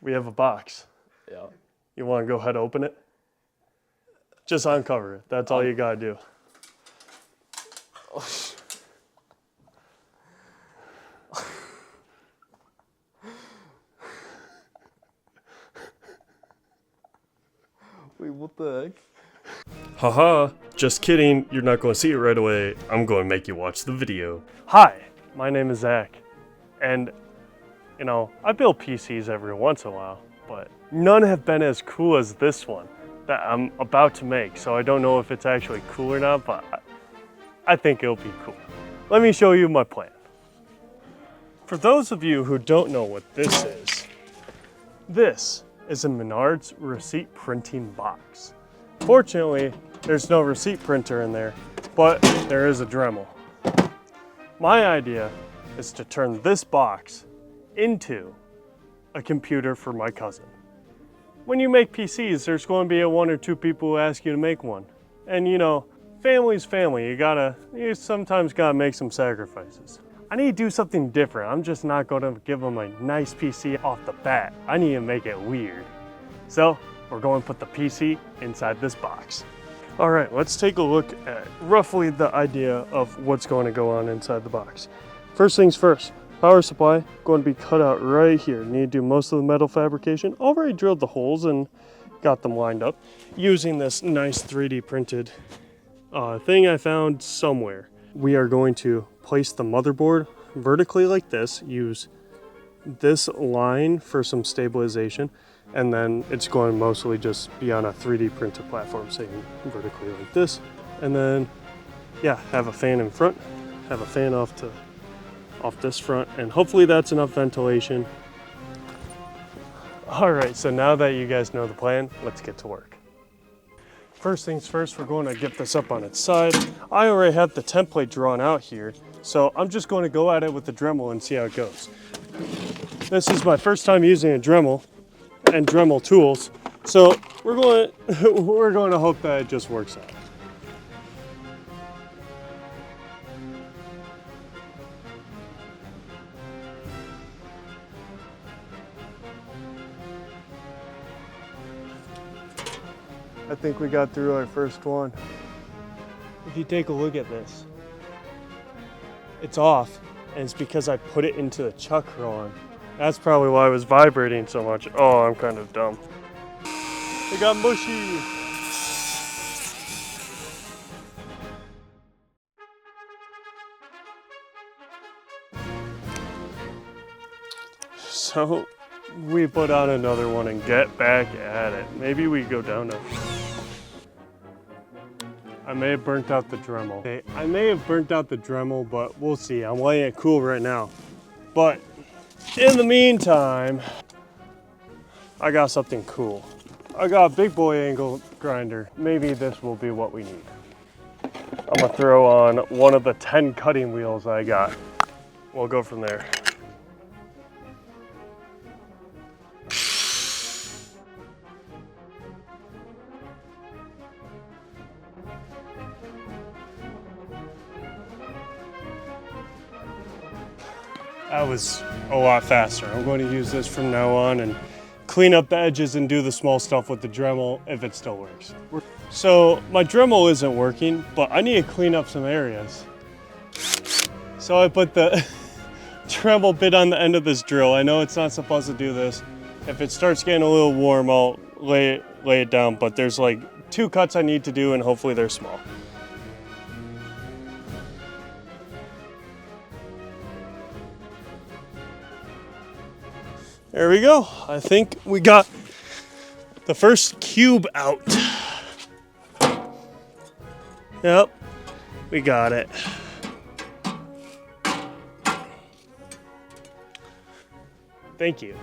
We have a box. Yeah. You want to go ahead and open it? Just uncover it. That's all you gotta do. Wait, what the heck? Haha, just kidding. You're not going to see it right away. I'm going to make you watch the video. Hi, my name is Zach. And, you know, I build PCs every once in a while, but none have been as cool as this one that I'm about to make. So I don't know if it's actually cool or not, but I think it'll be cool. Let me show you my plan. For those of you who don't know what this is a Menard's receipt printing box. Fortunately, there's no receipt printer in there, but there is a Dremel. My idea is to turn this box into a computer for my cousin. When you make PCs, there's going to be one or two people who ask you to make one. And you know, family's family. You sometimes gotta make some sacrifices. I need to do something different. I'm just not gonna give them a nice PC off the bat. I need to make it weird. So, we're going to put the PC inside this box. All right, let's take a look at roughly the idea of what's going to go on inside the box. First things first, power supply going to be cut out right here. Need to do most of the metal fabrication. Already drilled the holes and got them lined up using this nice 3D printed thing I found somewhere. We are going to place the motherboard vertically like this, use this line for some stabilization, and then it's going to mostly just be on a 3D printed platform, saying vertically like this. And then, yeah, have a fan in front, have a fan off this front, and hopefully that's enough ventilation. All right, so now that you guys know the plan, let's get to work. First things first, we're going to get this up on its side. I already have the template drawn out here, so I'm just going to go at it with the Dremel and see how it goes. This is my first time using a Dremel and Dremel tools, so we're going to hope that it just works out. I think we got through our first one. If you take a look at this, it's off, and it's because I put it into the chuck wrong. That's probably why it was vibrating so much. Oh, I'm kind of dumb. It got mushy. So we put on another one and get back at it. Maybe we go down now. I may have burnt out the Dremel. Okay, I may have burnt out the Dremel, but we'll see. I'm letting it cool right now. But in the meantime, I got something cool. I got a big boy angle grinder. Maybe this will be what we need. I'm gonna throw on one of the 10 cutting wheels I got. We'll go from there. That was a lot faster. I'm going to use this from now on and clean up the edges and do the small stuff with the Dremel if it still works. So my Dremel isn't working, but I need to clean up some areas. So I put the Dremel bit on the end of this drill. I know it's not supposed to do this. If it starts getting a little warm, I'll lay it down, but there's like 2 cuts I need to do and hopefully they're small. There we go. I think we got the first cube out. Yep, we got it. Thank you.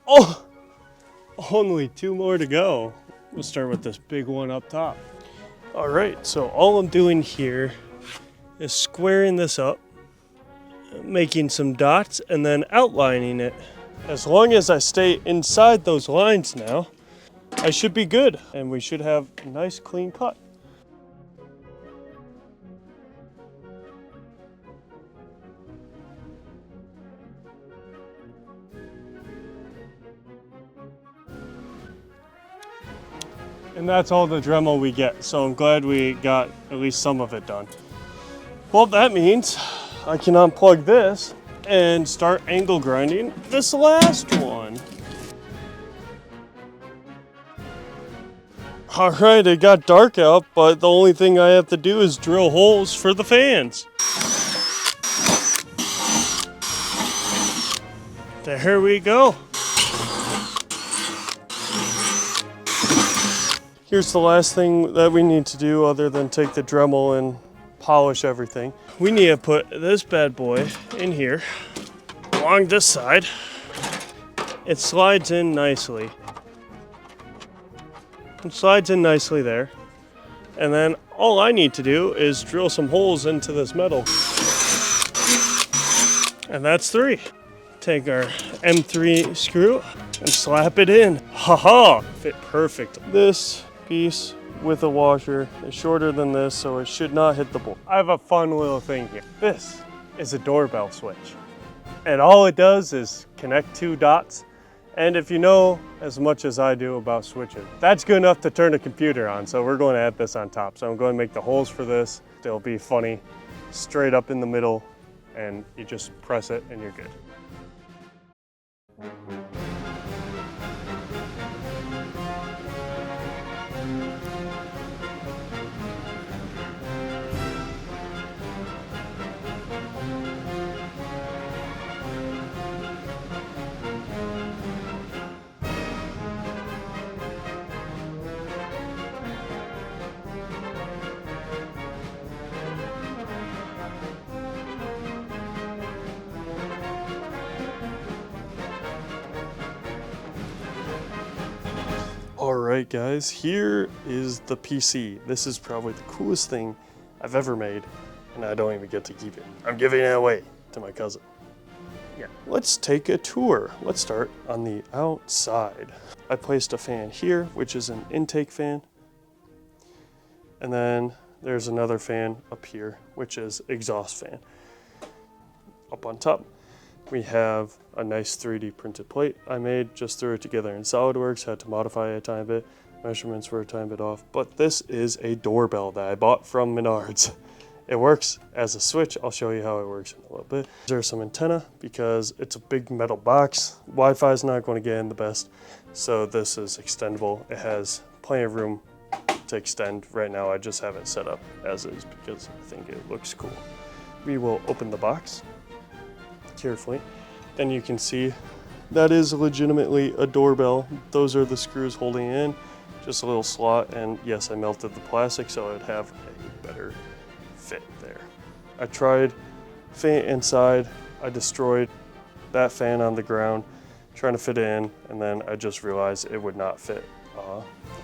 Oh, only 2 more to go. We'll start with this big one up top. All right, so all I'm doing here is squaring this up, making some dots, and then outlining it. As long as I stay inside those lines now, I should be good, and we should have a nice clean cut. And that's all the Dremel we get, so I'm glad we got at least some of it done. Well, that means I can unplug this and start angle grinding this last one. All right, it got dark out, but the only thing I have to do is drill holes for the fans. There we go. Here's the last thing that we need to do other than take the Dremel and polish everything. We need to put this bad boy in here along this side. It slides in nicely. It slides in nicely there. And then all I need to do is drill some holes into this metal. And that's 3. Take our M3 screw and slap it in. Haha! Fit perfect. This piece with a washer is shorter than this, so it should not hit the bolt. I have a fun little thing here. This is a doorbell switch. And all it does is connect 2 dots. And if you know as much as I do about switches, that's good enough to turn a computer on. So we're going to add this on top. So I'm going to make the holes for this. They'll be funny, straight up in the middle, and you just press it and you're good. Alright guys, here is the PC. This is probably the coolest thing I've ever made, and I don't even get to keep it. I'm giving it away to my cousin. Yeah. Let's take a tour. Let's start on the outside. I placed a fan here, which is an intake fan. And then there's another fan up here, which is exhaust fan. Up on top, we have a nice 3D printed plate I made, just threw it together in SolidWorks, had to modify it a tiny bit, measurements were a tiny bit off, but this is a doorbell that I bought from Menards. It works as a switch. I'll show you how it works in a little bit. There's some antenna because it's a big metal box. Wi-Fi is not going to get in the best, so this is extendable. It has plenty of room to extend. Right now I just have it set up as is because I think it looks cool. We will open the box carefully. Then you can see that is legitimately a doorbell. Those are the screws holding it in, just a little slot, and yes, I melted the plastic so it'd have a better fit there. I tried fan inside. I destroyed that fan on the ground trying to fit it in, and then I just realized it would not fit.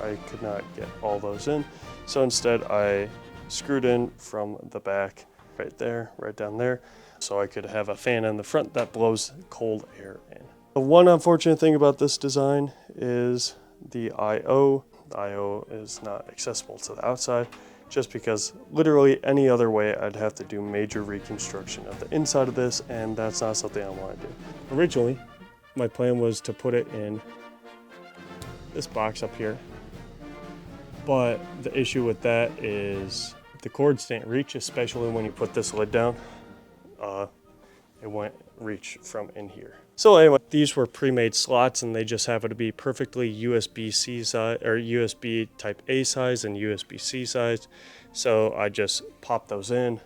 I could not get all those in, so instead I screwed in from the back right there, right down there, so I could have a fan in the front that blows cold air in. The one unfortunate thing about this design is the I/O. The I/O is not accessible to the outside, just because literally any other way I'd have to do major reconstruction of the inside of this, and that's not something I want to do. Originally, my plan was to put it in this box up here, but the issue with that is the cords didn't reach, especially when you put this lid down. It won't reach from in here. So anyway, these were pre-made slots, and they just happen to be perfectly USB-C size, or USB type A size and USB-C size. So I just popped those in.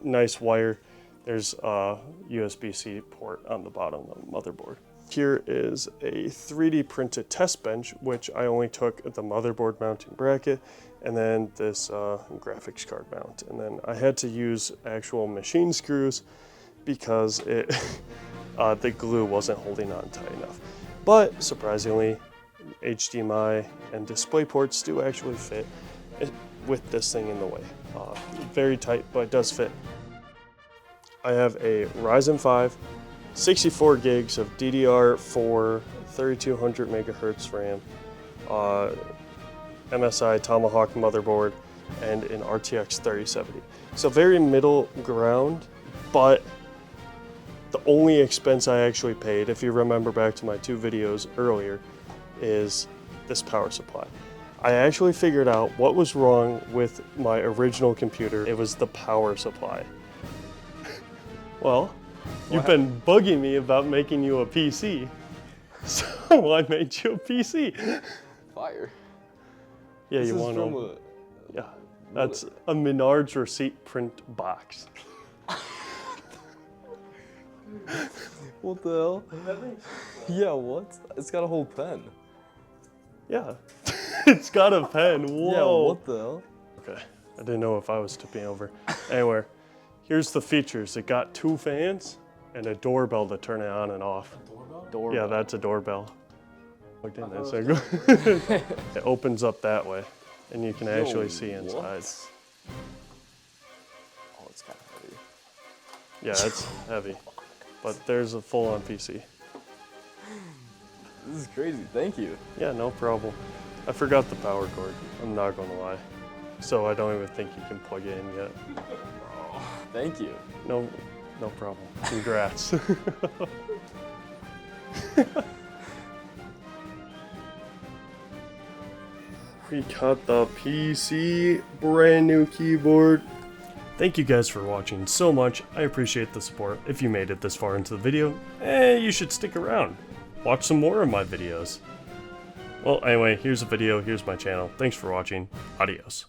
Nice wire. There's a USB-C port on the bottom of the motherboard. Here is a 3D printed test bench, which I only took the motherboard mounting bracket and then this graphics card mount. And then I had to use actual machine screws because the glue wasn't holding on tight enough. But surprisingly, HDMI and display ports do actually fit with this thing in the way. Very tight, but it does fit. I have a Ryzen 5, 64 gigs of DDR4, 3200 megahertz RAM, MSI Tomahawk motherboard, and an RTX 3070. So very middle ground, but the only expense I actually paid, if you remember back to my 2 videos earlier, is this power supply. I actually figured out what was wrong with my original computer. It was the power supply. Well, you've been bugging me about making you a PC. So I made you a PC. Fire. Yeah, This you is want from to? Yeah, that's a Menard's receipt print box. What the hell? Yeah, what? It's got a whole pen. Yeah, it's got a pen. Whoa. Yeah, what the hell? Okay, I didn't know if I was tipping over. Anyway, here's the features. It got 2 fans and a doorbell to turn it on and off. Doorbell? Yeah, that's a doorbell. It opens up that way, and you can actually see inside. Oh, it's kind of heavy. Yeah, it's heavy, but there's a full-on PC. This is crazy. Thank you. Yeah, no problem. I forgot the power cord. I'm not gonna lie. So I don't even think you can plug it in yet. Thank you. No problem. Congrats. We got the PC, brand new keyboard. Thank you guys for watching so much. I appreciate the support. If you made it this far into the video, you should stick around. Watch some more of my videos. Well, anyway, here's a video, here's my channel. Thanks for watching. Adios.